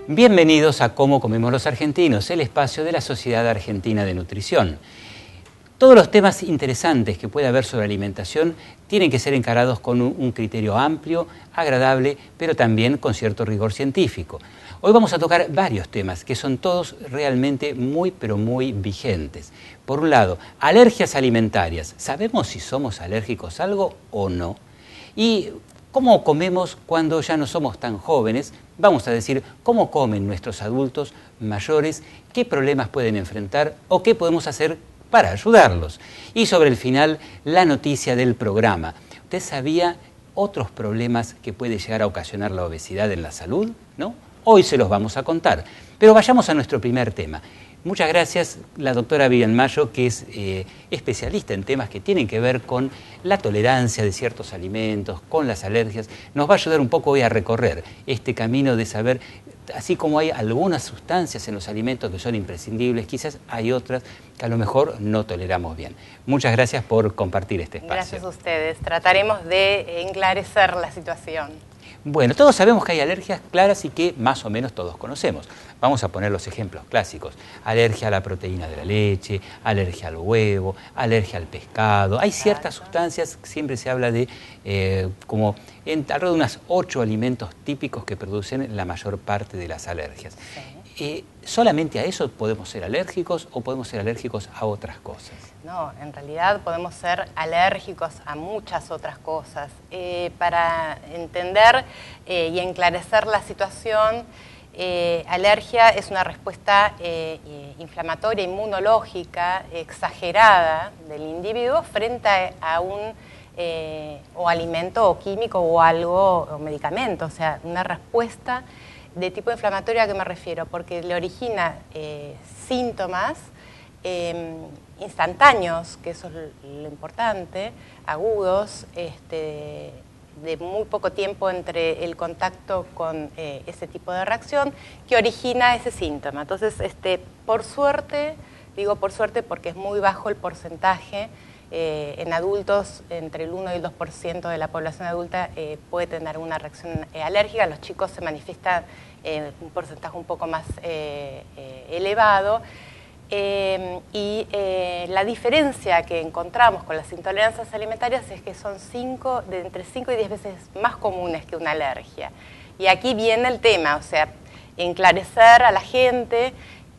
Bienvenidos a Cómo Comemos los Argentinos, el espacio de la Sociedad Argentina de Nutrición. Todos los temas interesantes que pueda haber sobre alimentación tienen que ser encarados con un criterio amplio, agradable, pero también con cierto rigor científico. Hoy vamos a tocar varios temas que son todos realmente pero muy vigentes. Por un lado, alergias alimentarias. ¿Sabemos si somos alérgicos a algo o no? Y ¿cómo comemos cuando ya no somos tan jóvenes? Vamos a decir cómo comen nuestros adultos mayores, qué problemas pueden enfrentar o qué podemos hacer para ayudarlos. Y sobre el final, la noticia del programa. ¿Usted sabía otros problemas que puede llegar a ocasionar la obesidad en la salud? ¿No? Hoy se los vamos a contar. Pero vayamos a nuestro primer tema. Muchas gracias, la doctora Vivian Mayo, que es especialista en temas que tienen que ver con la tolerancia de ciertos alimentos, con las alergias. Nos va a ayudar un poco hoy a recorrer este camino de saber, así como hay algunas sustancias en los alimentos que son imprescindibles, quizás hay otras que a lo mejor no toleramos bien. Muchas gracias por compartir este espacio. Gracias a ustedes. Trataremos de enclarecer la situación. Bueno, todos sabemos que hay alergias claras y que más o menos todos conocemos. Vamos a poner los ejemplos clásicos. Alergia a la proteína de la leche, alergia al huevo, alergia al pescado. Hay ciertas sustancias, siempre se habla de como alrededor de unos 8 alimentos típicos que producen la mayor parte de las alergias. Sí. ¿Solamente a eso podemos ser alérgicos o podemos ser alérgicos a otras cosas? No, en realidad podemos ser alérgicos a muchas otras cosas. Para entender y enclarecer la situación, alergia es una respuesta inflamatoria, inmunológica, exagerada del individuo frente a un o alimento o químico o algo o medicamento, o sea, una respuesta de tipo inflamatorio. ¿A qué me refiero? Porque le origina síntomas instantáneos, que eso es lo importante, agudos, de muy poco tiempo entre el contacto con ese tipo de reacción que origina ese síntoma. Entonces, por suerte, digo por suerte porque es muy bajo el porcentaje, en adultos entre el 1 y el 2% de la población adulta puede tener una reacción alérgica. Los chicos se manifiestan un porcentaje un poco más elevado. La diferencia que encontramos con las intolerancias alimentarias es que son entre 5 y 10 veces más comunes que una alergia. Y aquí viene el tema, o sea, enclarecer a la gente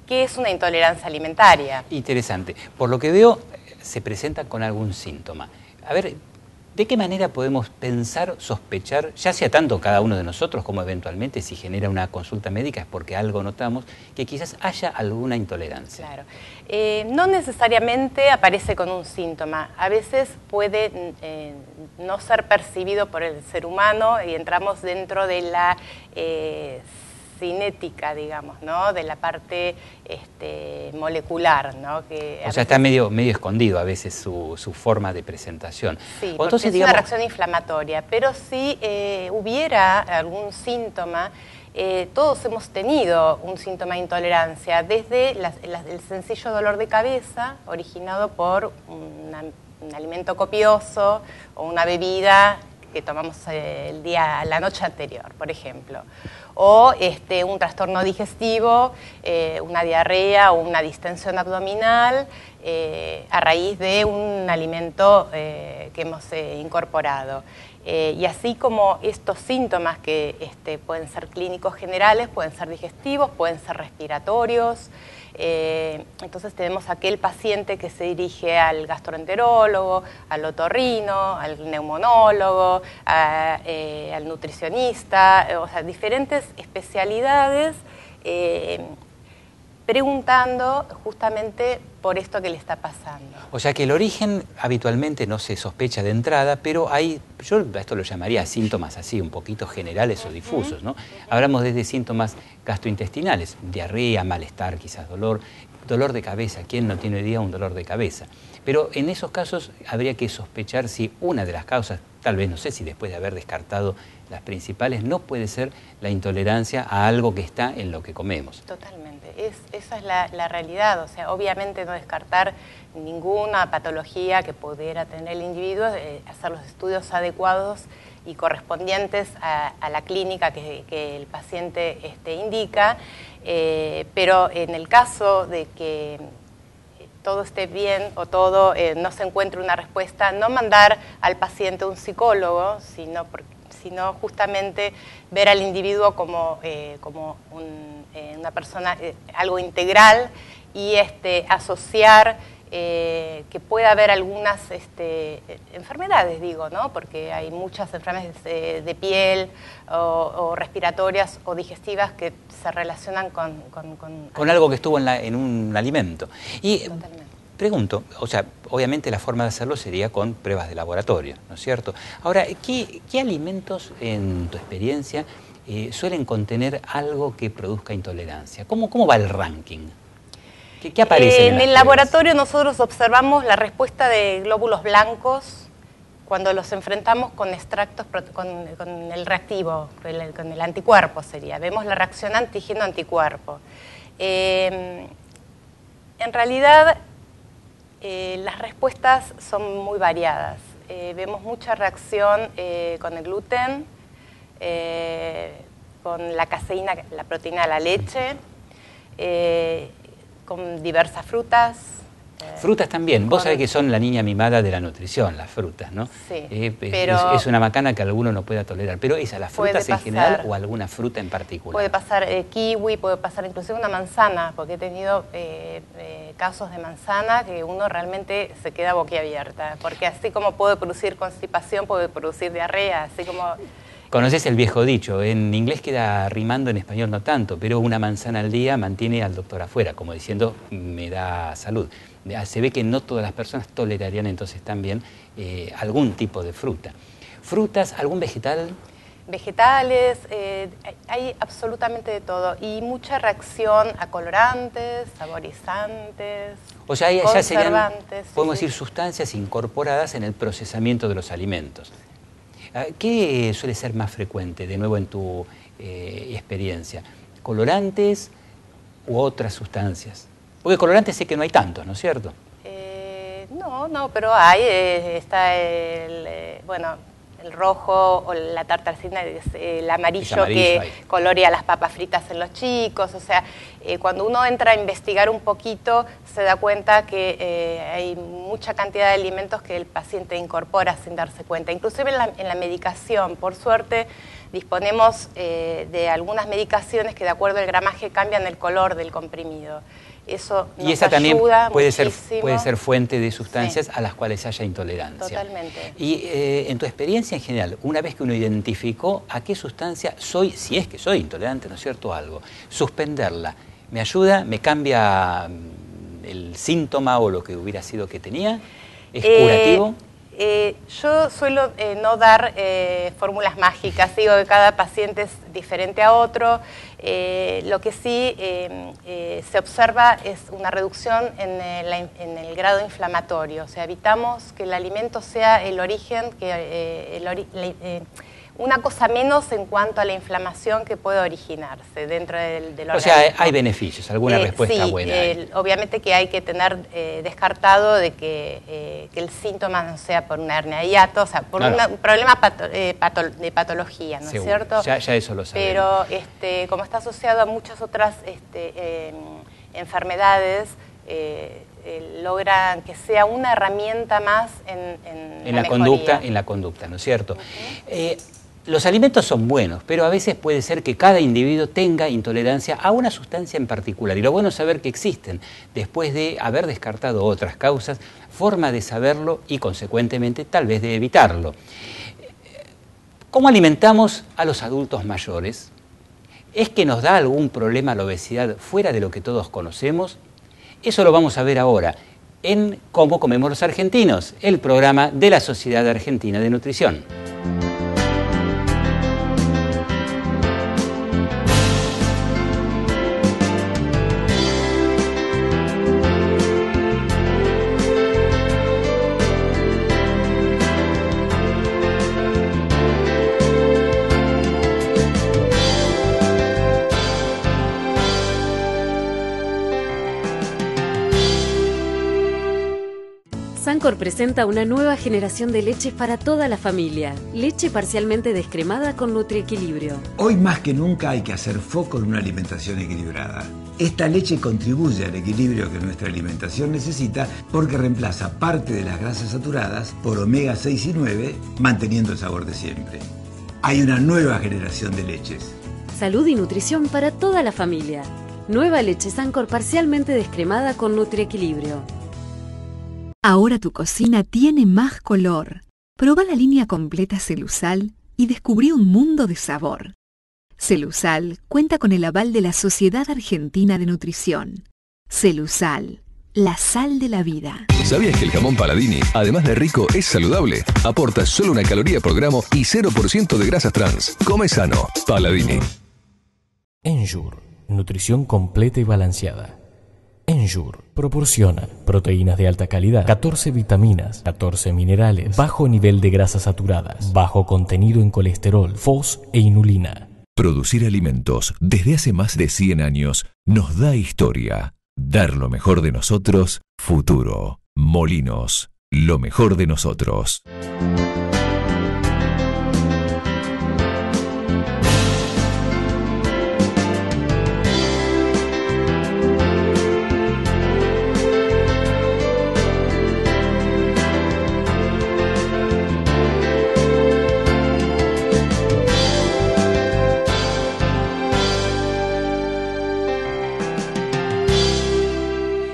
qué es una intolerancia alimentaria. Interesante. Por lo que veo, se presenta con algún síntoma. A ver, ¿de qué manera podemos pensar, sospechar, ya sea tanto cada uno de nosotros como eventualmente si genera una consulta médica es porque algo notamos, que quizás haya alguna intolerancia? Claro. No necesariamente aparece con un síntoma. A veces puede no ser percibido por el ser humano y entramos dentro de la cinética, digamos, ¿no? De la parte molecular, ¿no? O sea, está medio escondido a veces su forma de presentación. Sí, porque entonces, es una reacción inflamatoria, pero si hubiera algún síntoma, todos hemos tenido un síntoma de intolerancia, desde el sencillo dolor de cabeza originado por un alimento copioso o una bebida que tomamos la noche anterior, por ejemplo, o un trastorno digestivo, una diarrea o una distensión abdominal a raíz de un alimento que hemos incorporado. Y así como estos síntomas que pueden ser clínicos generales, pueden ser digestivos, pueden ser respiratorios. Entonces tenemos aquel paciente que se dirige al gastroenterólogo, al otorrino, al neumonólogo, al nutricionista, o sea, diferentes especialidades, preguntando justamente por esto que le está pasando. O sea que el origen habitualmente no se sospecha de entrada, pero yo esto lo llamaría síntomas así, un poquito generales o difusos, ¿no? Hablamos desde síntomas gastrointestinales, diarrea, malestar, quizás dolor de cabeza. ¿Quién no tiene hoy día un dolor de cabeza? Pero en esos casos habría que sospechar si una de las causas tal vez, no sé si después de haber descartado las principales, no puede ser la intolerancia a algo que está en lo que comemos. Totalmente, esa es la realidad. O sea, obviamente no descartar ninguna patología que pudiera tener el individuo, hacer los estudios adecuados y correspondientes a la clínica que el paciente indica, pero en el caso de que todo esté bien o todo no se encuentre una respuesta, no mandar al paciente a un psicólogo, sino justamente ver al individuo como una persona, algo integral, y asociar que pueda haber algunas enfermedades, digo, ¿no? Porque hay muchas enfermedades de piel o respiratorias o digestivas que se relacionan con algo que estuvo en un alimento. Y totalmente. Pregunto, o sea, obviamente la forma de hacerlo sería con pruebas de laboratorio, ¿no es cierto? Ahora, ¿qué alimentos, en tu experiencia, suelen contener algo que produzca intolerancia? ¿Cómo va el ranking? ¿Qué aparece en el laboratorio? Nosotros observamos la respuesta de glóbulos blancos cuando los enfrentamos con extractos, con el reactivo, con el anticuerpo sería. Vemos la reacción antígeno-anticuerpo. En realidad, las respuestas son muy variadas. Vemos mucha reacción con el gluten, con la caseína, la proteína de la leche, con diversas frutas. Frutas también. Vos sabés que son la niña mimada de la nutrición, las frutas, ¿no? Sí, pero es una macana que alguno no pueda tolerar. Pero ¿es a las frutas en general o alguna fruta en particular? Puede pasar kiwi, puede pasar inclusive una manzana, porque he tenido casos de manzana que uno realmente se queda boquiabierta. Porque así como puede producir constipación, puede producir diarrea, así como... Conoces el viejo dicho, en inglés queda rimando, en español no tanto, pero una manzana al día mantiene al doctor afuera, como diciendo, me da salud. Se ve que no todas las personas tolerarían entonces también algún tipo de fruta. ¿Frutas, algún vegetal? Vegetales, hay absolutamente de todo, y mucha reacción a colorantes, saborizantes, o sea, ya serían, podemos sí, decir, sustancias incorporadas en el procesamiento de los alimentos. ¿Qué suele ser más frecuente, de nuevo en tu experiencia? ¿Colorantes u otras sustancias? Porque colorantes sé que no hay tantos, ¿no es cierto? No, pero hay, está el rojo o la tartarcina, el amarillo que colorea las papas fritas en los chicos. O sea, cuando uno entra a investigar un poquito, se da cuenta que hay mucha cantidad de alimentos que el paciente incorpora sin darse cuenta. Inclusive en la medicación, por suerte, disponemos de algunas medicaciones que de acuerdo al gramaje cambian el color del comprimido. Eso nos y esa también puede muchísimo. ser fuente de sustancias a las cuales haya intolerancia. Totalmente. Y en tu experiencia en general, una vez que uno identificó a qué sustancia si es que soy intolerante, ¿no es cierto?, algo, suspenderla, ¿me ayuda? ¿Me cambia el síntoma o lo que hubiera sido que tenía? ¿Es curativo? Yo suelo no dar fórmulas mágicas, digo que cada paciente es diferente a otro. Lo que sí se observa es una reducción en el grado inflamatorio, o sea, evitamos que el alimento sea el origen, una cosa menos en cuanto a la inflamación que puede originarse dentro del organismo. O sea, hay beneficios, alguna respuesta buena. Obviamente que hay que tener descartado de que el síntoma no sea por una hernia de hiato, o sea, por un problema de patología, ¿no es cierto? Ya eso lo sabemos. Pero como está asociado a muchas otras enfermedades, logran que sea una herramienta más en la conducta, ¿no es cierto? Los alimentos son buenos, pero a veces puede ser que cada individuo tenga intolerancia a una sustancia en particular. Y lo bueno es saber que existen, después de haber descartado otras causas, forma de saberlo y, consecuentemente, tal vez de evitarlo. ¿Cómo alimentamos a los adultos mayores? ¿Es que nos da algún problema la obesidad fuera de lo que todos conocemos? Eso lo vamos a ver ahora en Cómo comemos los argentinos, el programa de la Sociedad Argentina de Nutrición. Sancor presenta una nueva generación de leches para toda la familia. Leche parcialmente descremada con NutriEquilibrio. Hoy más que nunca hay que hacer foco en una alimentación equilibrada. Esta leche contribuye al equilibrio que nuestra alimentación necesita porque reemplaza parte de las grasas saturadas por omega 6 y 9, manteniendo el sabor de siempre. Hay una nueva generación de leches. Salud y nutrición para toda la familia. Nueva leche Sancor parcialmente descremada con NutriEquilibrio. Ahora tu cocina tiene más color. Proba la línea completa Celusal y descubrí un mundo de sabor. Celusal cuenta con el aval de la Sociedad Argentina de Nutrición. Celusal, la sal de la vida. ¿Sabías que el jamón Paladini, además de rico, es saludable? Aporta solo 1 caloría por gramo y 0% de grasas trans. Come sano. Paladini. Ensure, nutrición completa y balanceada. Ensure proporciona proteínas de alta calidad, 14 vitaminas, 14 minerales, bajo nivel de grasas saturadas, bajo contenido en colesterol, fos e inulina. Producir alimentos desde hace más de 100 años nos da historia. Dar lo mejor de nosotros, futuro. Molinos, lo mejor de nosotros.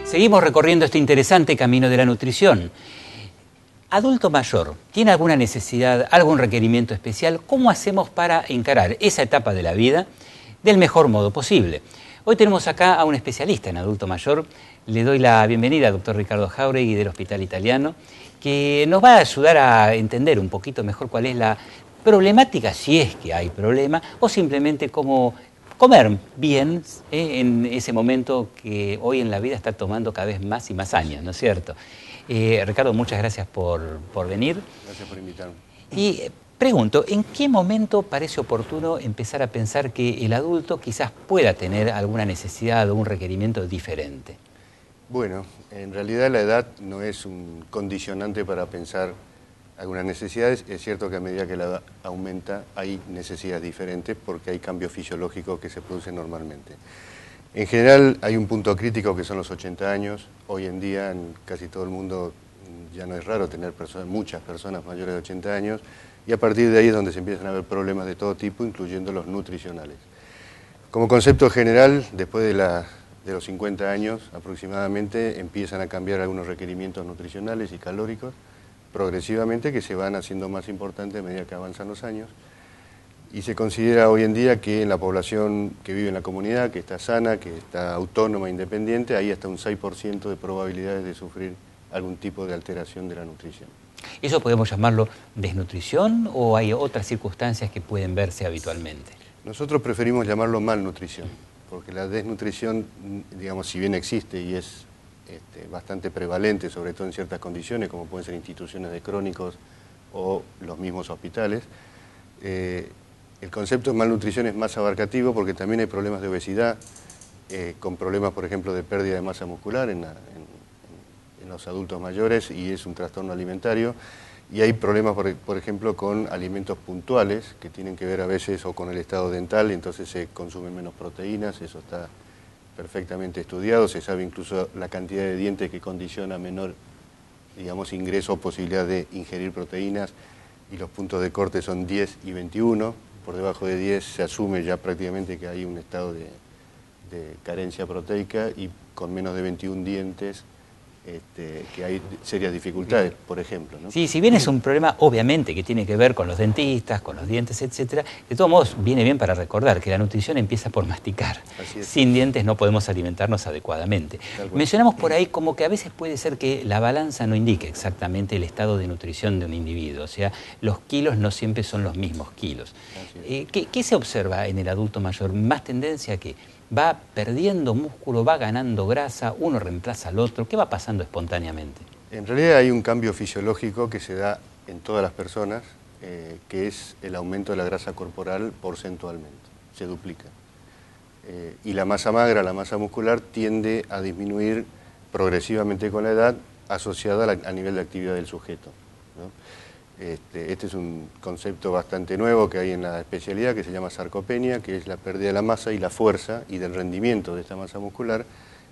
Seguimos recorriendo este interesante camino de la nutrición. Adulto mayor, ¿tiene alguna necesidad, algún requerimiento especial? ¿Cómo hacemos para encarar esa etapa de la vida del mejor modo posible? Hoy tenemos acá a un especialista en adulto mayor. Le doy la bienvenida al doctor Ricardo Jáuregui del Hospital Italiano, que nos va a ayudar a entender un poquito mejor cuál es la problemática, si es que hay problema, o simplemente cómo comer bien en ese momento que hoy en la vida está tomando cada vez más y más años, ¿no es cierto? Ricardo, muchas gracias por venir. Gracias por invitarme. Y pregunto, ¿en qué momento parece oportuno empezar a pensar que el adulto quizás pueda tener alguna necesidad o un requerimiento diferente? Bueno, en realidad la edad no es un condicionante para pensar algunas necesidades. Es cierto que a medida que la edad aumenta hay necesidades diferentes porque hay cambios fisiológicos que se producen normalmente. En general hay un punto crítico que son los 80 años. Hoy en día en casi todo el mundo ya no es raro tener muchas personas mayores de 80 años y a partir de ahí es donde se empiezan a ver problemas de todo tipo, incluyendo los nutricionales. Como concepto general, después de los 50 años aproximadamente empiezan a cambiar algunos requerimientos nutricionales y calóricos progresivamente, que se van haciendo más importantes a medida que avanzan los años, y se considera hoy en día que en la población que vive en la comunidad, que está sana, que está autónoma, independiente, hay hasta un 6% de probabilidades de sufrir algún tipo de alteración de la nutrición. ¿Eso podemos llamarlo desnutrición o hay otras circunstancias que pueden verse habitualmente? Nosotros preferimos llamarlo malnutrición, porque la desnutrición, digamos, si bien existe y es bastante prevalente, sobre todo en ciertas condiciones, como pueden ser instituciones de crónicos o los mismos hospitales. El concepto de malnutrición es más abarcativo porque también hay problemas de obesidad, con problemas, por ejemplo, de pérdida de masa muscular en los adultos mayores, y es un trastorno alimentario. Y hay problemas, por ejemplo, con alimentos puntuales que tienen que ver a veces o con el estado dental, y entonces se consumen menos proteínas. Eso está perfectamente estudiado, se sabe incluso la cantidad de dientes que condiciona menor, digamos, ingreso o posibilidad de ingerir proteínas, y los puntos de corte son 10 y 21, por debajo de 10 se asume ya prácticamente que hay un estado de carencia proteica, y con menos de 21 dientes que hay serias dificultades, por ejemplo, ¿no? Sí, si bien es un problema obviamente que tiene que ver con los dentistas, con los dientes, etcétera, de todos modos viene bien para recordar que la nutrición empieza por masticar. Sin dientes no podemos alimentarnos adecuadamente. Mencionamos por ahí como que a veces puede ser que la balanza no indique exactamente el estado de nutrición de un individuo, o sea, los kilos no siempre son los mismos kilos. ¿Qué se observa en el adulto mayor? ¿Más tendencia a que va perdiendo músculo, va ganando grasa, uno reemplaza al otro? ¿Qué va pasando espontáneamente? En realidad hay un cambio fisiológico que se da en todas las personas, que es el aumento de la grasa corporal porcentualmente, se duplica. Y la masa magra, la masa muscular, tiende a disminuir progresivamente con la edad, asociada al nivel de actividad del sujeto, ¿no? Este es un concepto bastante nuevo que hay en la especialidad, que se llama sarcopenia, que es la pérdida de la masa y la fuerza y del rendimiento de esta masa muscular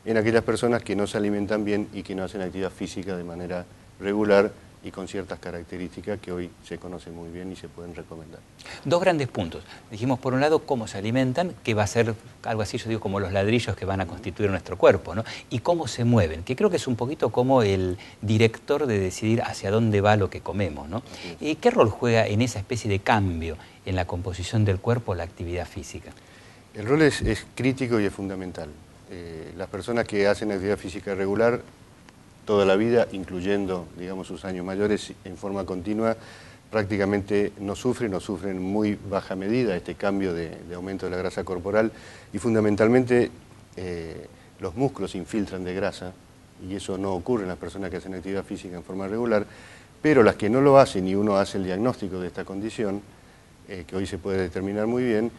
en aquellas personas que no se alimentan bien y que no hacen actividad física de manera regular y con ciertas características que hoy se conocen muy bien y se pueden recomendar. Dos grandes puntos. Dijimos, por un lado, cómo se alimentan, que va a ser algo así, yo digo, como los ladrillos que van a constituir nuestro cuerpo, ¿no? Y cómo se mueven, que creo que es un poquito como el director de decidir hacia dónde va lo que comemos, ¿no? ¿Y qué rol juega en esa especie de cambio en la composición del cuerpo la actividad física? El rol es crítico y es fundamental. Las personas que hacen actividad física regular toda la vida, incluyendo, digamos, sus años mayores, en forma continua, prácticamente no sufren en muy baja medida este cambio de aumento de la grasa corporal y fundamentalmente los músculos se infiltran de grasa y eso no ocurre en las personas que hacen actividad física en forma regular, pero las que no lo hacen y uno hace el diagnóstico de esta condición, que hoy se puede determinar muy bien,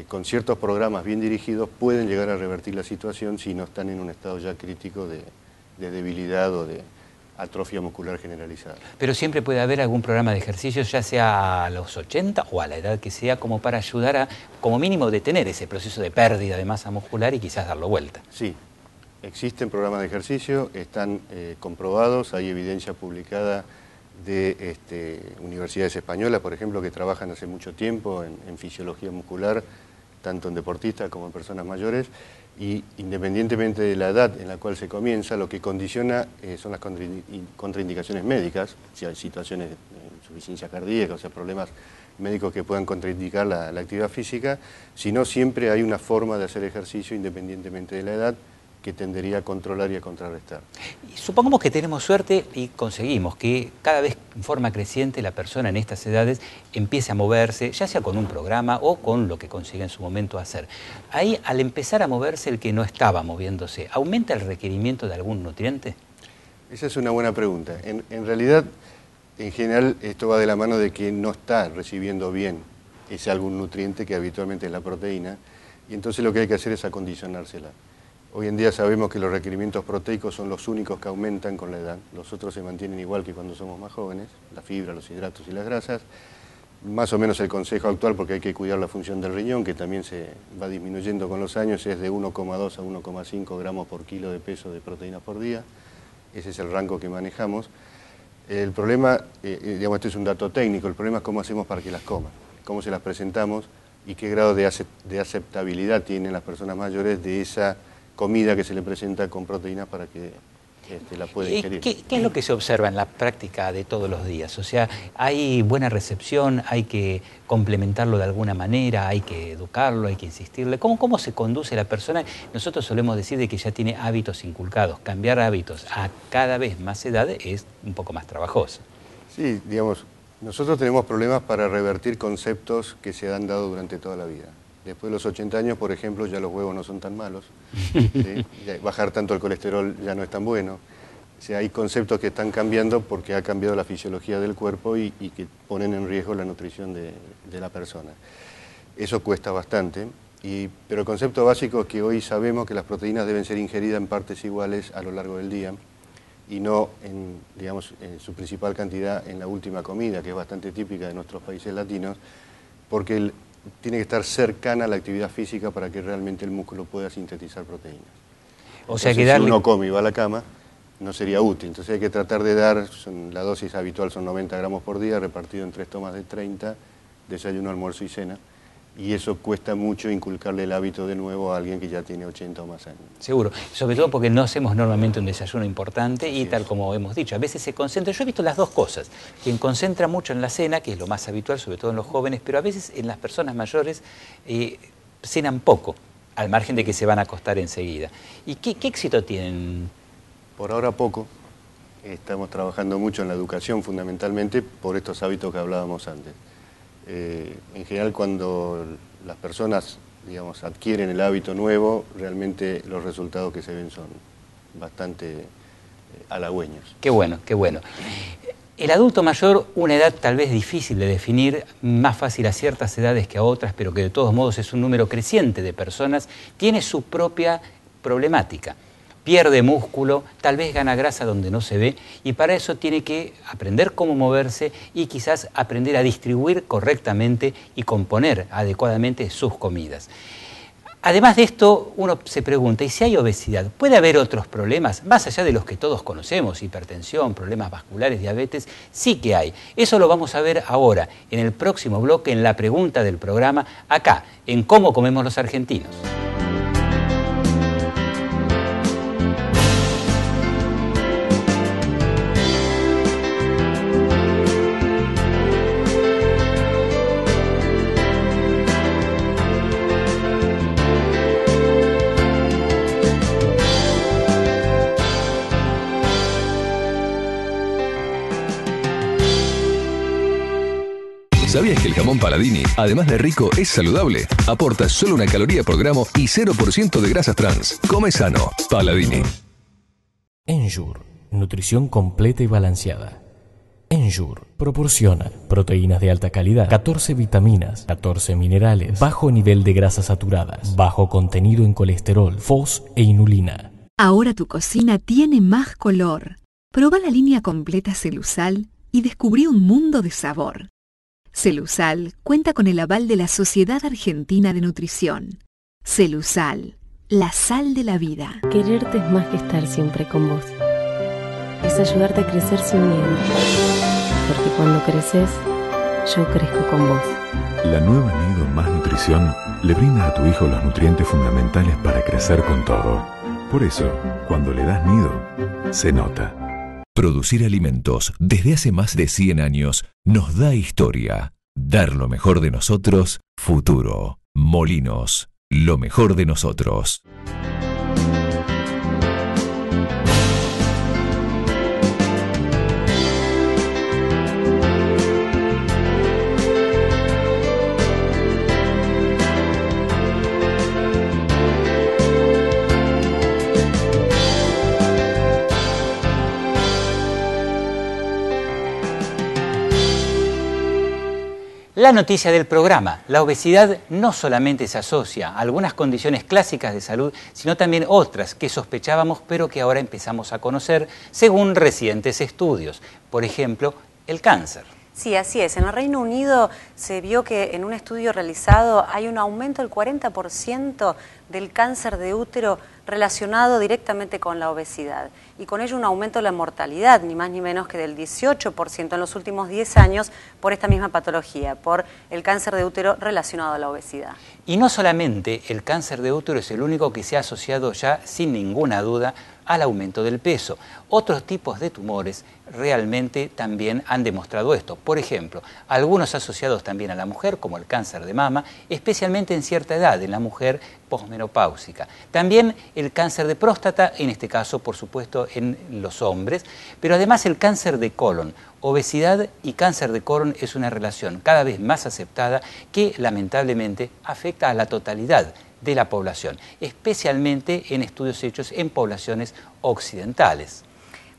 con ciertos programas bien dirigidos pueden llegar a revertir la situación si no están en un estado ya crítico de debilidad o de atrofia muscular generalizada. Pero siempre puede haber algún programa de ejercicios, ya sea a los 80 o a la edad que sea, como para ayudar a, como mínimo, detener ese proceso de pérdida de masa muscular y quizás darlo vuelta. Sí, existen programas de ejercicio, están comprobados, hay evidencia publicada de universidades españolas, por ejemplo, que trabajan hace mucho tiempo en fisiología muscular, tanto en deportistas como en personas mayores, y independientemente de la edad en la cual se comienza, lo que condiciona son las contraindicaciones médicas, si hay situaciones de insuficiencia cardíaca, o sea, problemas médicos que puedan contraindicar la actividad física, sino siempre hay una forma de hacer ejercicio independientemente de la edad que tendería a controlar y a contrarrestar. Y supongamos que tenemos suerte y conseguimos que cada vez en forma creciente la persona en estas edades empiece a moverse, ya sea con un programa o con lo que consiga en su momento hacer. Ahí, al empezar a moverse el que no estaba moviéndose, ¿aumenta el requerimiento de algún nutriente? Esa es una buena pregunta. En realidad, en general, esto va de la mano de que no está recibiendo bien ese algún nutriente que habitualmente es la proteína, y entonces lo que hay que hacer es acondicionársela. Hoy en día sabemos que los requerimientos proteicos son los únicos que aumentan con la edad. Los otros se mantienen igual que cuando somos más jóvenes, la fibra, los hidratos y las grasas. Más o menos el consejo actual, porque hay que cuidar la función del riñón, que también se va disminuyendo con los años, es de 1,2 a 1,5 gramos por kilo de peso de proteína por día. Ese es el rango que manejamos. El problema, digamos, este es un dato técnico, el problema es cómo hacemos para que las coman, cómo se las presentamos y qué grado de aceptabilidad tienen las personas mayores de esa comida que se le presenta con proteínas para que la pueda ingerir. ¿Qué es lo que se observa en la práctica de todos los días? O sea, ¿hay buena recepción? ¿Hay que complementarlo de alguna manera? ¿Hay que educarlo? ¿Hay que insistirle? ¿Cómo se conduce la persona? Nosotros solemos decir de que ya tiene hábitos inculcados. Cambiar hábitos a cada vez más edad es un poco más trabajoso. Sí, digamos, nosotros tenemos problemas para revertir conceptos que se han dado durante toda la vida. Después de los 80 años, por ejemplo, ya los huevos no son tan malos, ¿sí? Bajar tanto el colesterol ya no es tan bueno. O sea, hay conceptos que están cambiando porque ha cambiado la fisiología del cuerpo y que ponen en riesgo la nutrición de la persona. Eso cuesta bastante, pero el concepto básico es que hoy sabemos que las proteínas deben ser ingeridas en partes iguales a lo largo del día y no en su principal cantidad en la última comida, que es bastante típica de nuestros países latinos, porque tiene que estar cercana a la actividad física para que realmente el músculo pueda sintetizar proteínas. O sea, si uno come y va a la cama, no sería útil. Entonces hay que tratar de dar, la dosis habitual son 90 gramos por día, repartido en 3 tomas de 30, desayuno, almuerzo y cena. Y eso cuesta mucho inculcarle el hábito de nuevo a alguien que ya tiene 80 o más años. Seguro, sobre todo porque no hacemos normalmente un desayuno importante y tal como hemos dicho, a veces se concentra, yo he visto las dos cosas, quien concentra mucho en la cena, que es lo más habitual, sobre todo en los jóvenes, pero a veces en las personas mayores cenan poco, al margen de que se van a acostar enseguida. ¿Y qué éxito tienen? Por ahora poco. Estamos trabajando mucho en la educación, fundamentalmente por estos hábitos que hablábamos antes. En general, cuando las personas, digamos, adquieren el hábito nuevo, realmente los resultados que se ven son bastante halagüeños. Qué bueno, qué bueno. El adulto mayor, una edad tal vez difícil de definir, más fácil a ciertas edades que a otras, pero que de todos modos es un número creciente de personas, tiene su propia problemática. pierde músculo, tal vez gana grasa donde no se ve, y para eso tiene que aprender cómo moverse y quizás aprender a distribuir correctamente y componer adecuadamente sus comidas. Además de esto, uno se pregunta, ¿y si hay obesidad? ¿Puede haber otros problemas? Más allá de los que todos conocemos, hipertensión, problemas vasculares, diabetes, sí que hay. Eso lo vamos a ver ahora, en el próximo bloque, en la pregunta del programa, acá, en Cómo comemos los argentinos. ¿Sabías que el jamón Paladini, además de rico, es saludable? Aporta solo 1 caloría por gramo y 0% de grasas trans. Come sano. Paladini. Ensure, nutrición completa y balanceada. Ensure proporciona proteínas de alta calidad, 14 vitaminas, 14 minerales, bajo nivel de grasas saturadas, bajo contenido en colesterol, fos e inulina. Ahora tu cocina tiene más color. Proba la línea completa Celusal y descubrí un mundo de sabor. Celusal cuenta con el aval de la Sociedad Argentina de Nutrición. Celusal, la sal de la vida. Quererte es más que estar siempre con vos. Es ayudarte a crecer sin miedo. Porque cuando creces, yo crezco con vos. La nueva Nido Más Nutrición le brinda a tu hijo los nutrientes fundamentales para crecer con todo. Por eso, cuando le das Nido, se nota. Producir alimentos desde hace más de 100 años nos da historia. Dar lo mejor de nosotros, futuro. Molinos, lo mejor de nosotros. La noticia del programa: la obesidad no solamente se asocia a algunas condiciones clásicas de salud, sino también otras que sospechábamos pero que ahora empezamos a conocer según recientes estudios. Por ejemplo, el cáncer. Sí, así es. En el Reino Unido se vio que en un estudio realizado hay un aumento del 40% del cáncer de útero relacionado directamente con la obesidad. Y con ello un aumento de la mortalidad, ni más ni menos que del 18% en los últimos 10 años por esta misma patología, por el cáncer de útero relacionado a la obesidad. Y no solamente el cáncer de útero es el único que se ha asociado ya, sin ninguna duda, al aumento del peso. Otros tipos de tumores realmente también han demostrado esto. Por ejemplo, algunos asociados también a la mujer, como el cáncer de mama, especialmente en cierta edad, en la mujer posmenopáusica. También el cáncer de próstata, en este caso, por supuesto, en los hombres, pero además el cáncer de colon. Obesidad y cáncer de colon es una relación cada vez más aceptada que, lamentablemente, afecta a la totalidad de la población, especialmente en estudios hechos en poblaciones occidentales.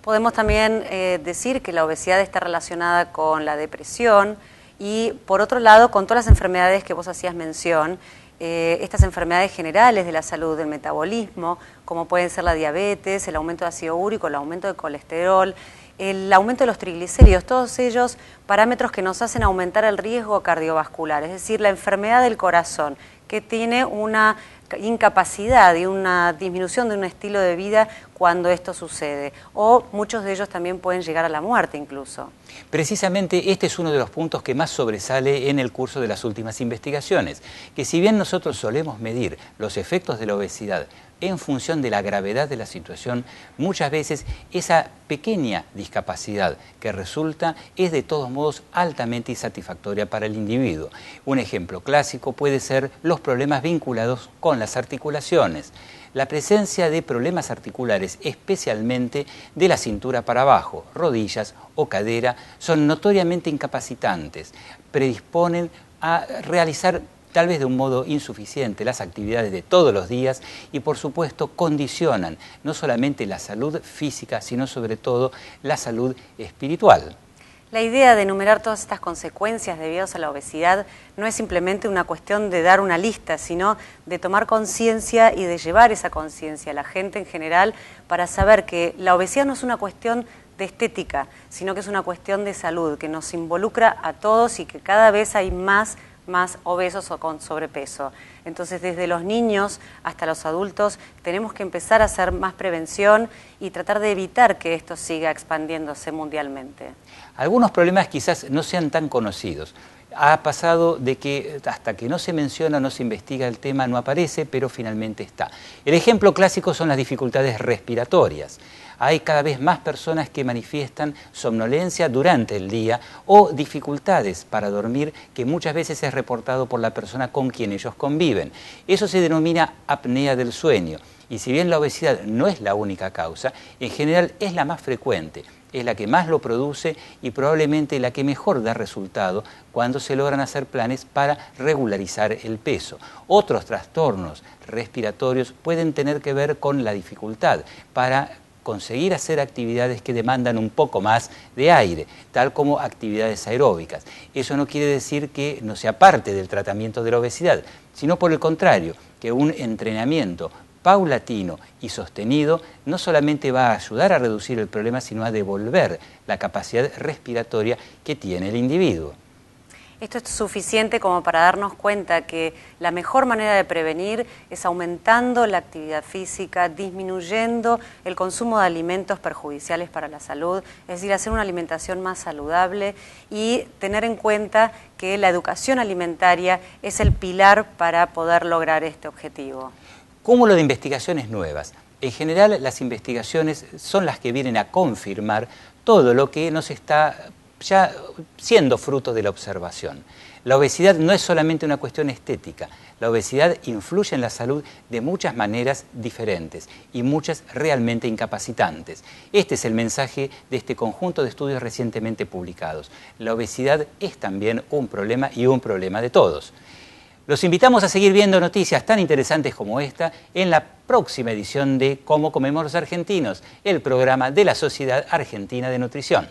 Podemos también decir que la obesidad está relacionada con la depresión y, por otro lado, con todas las enfermedades que vos hacías mención, estas enfermedades generales de la salud, del metabolismo, como pueden ser la diabetes, el aumento de ácido úrico, el aumento de colesterol, el aumento de los triglicéridos, todos ellos parámetros que nos hacen aumentar el riesgo cardiovascular, es decir, la enfermedad del corazón, que tiene una incapacidad y una disminución de un estilo de vida cuando esto sucede, o muchos de ellos también pueden llegar a la muerte incluso. Precisamente este es uno de los puntos que más sobresale en el curso de las últimas investigaciones, que si bien nosotros solemos medir los efectos de la obesidad en función de la gravedad de la situación, muchas veces esa pequeña discapacidad que resulta es de todos modos altamente insatisfactoria para el individuo. Un ejemplo clásico puede ser los problemas vinculados con las articulaciones. La presencia de problemas articulares, especialmente de la cintura para abajo, rodillas o cadera, son notoriamente incapacitantes, predisponen a realizar tal vez de un modo insuficiente las actividades de todos los días y, por supuesto, condicionan no solamente la salud física, sino sobre todo la salud espiritual. La idea de enumerar todas estas consecuencias debidas a la obesidad no es simplemente una cuestión de dar una lista, sino de tomar conciencia y de llevar esa conciencia a la gente en general para saber que la obesidad no es una cuestión de estética, sino que es una cuestión de salud, que nos involucra a todos y que cada vez hay más obesos o con sobrepeso. Entonces, desde los niños hasta los adultos, tenemos que empezar a hacer más prevención y tratar de evitar que esto siga expandiéndose mundialmente. Algunos problemas quizás no sean tan conocidos. Ha pasado de que hasta que no se menciona, no se investiga el tema, no aparece, pero finalmente está. El ejemplo clásico son las dificultades respiratorias. Hay cada vez más personas que manifiestan somnolencia durante el día o dificultades para dormir que muchas veces es reportado por la persona con quien ellos conviven. Eso se denomina apnea del sueño. Y si bien la obesidad no es la única causa, en general es la más frecuente, es la que más lo produce y probablemente la que mejor da resultado cuando se logran hacer planes para regularizar el peso. Otros trastornos respiratorios pueden tener que ver con la dificultad para conseguir hacer actividades que demandan un poco más de aire, tal como actividades aeróbicas. Eso no quiere decir que no sea parte del tratamiento de la obesidad, sino por el contrario, que un entrenamiento paulatino y sostenido no solamente va a ayudar a reducir el problema, sino a devolver la capacidad respiratoria que tiene el individuo. Esto es suficiente como para darnos cuenta que la mejor manera de prevenir es aumentando la actividad física, disminuyendo el consumo de alimentos perjudiciales para la salud, es decir, hacer una alimentación más saludable y tener en cuenta que la educación alimentaria es el pilar para poder lograr este objetivo. Cúmulo de investigaciones nuevas. En general, las investigaciones son las que vienen a confirmar todo lo que nos está ya siendo fruto de la observación. La obesidad no es solamente una cuestión estética, la obesidad influye en la salud de muchas maneras diferentes y muchas realmente incapacitantes. Este es el mensaje de este conjunto de estudios recientemente publicados. La obesidad es también un problema y un problema de todos. Los invitamos a seguir viendo noticias tan interesantes como esta en la próxima edición de Cómo comemos los argentinos, el programa de la Sociedad Argentina de Nutrición.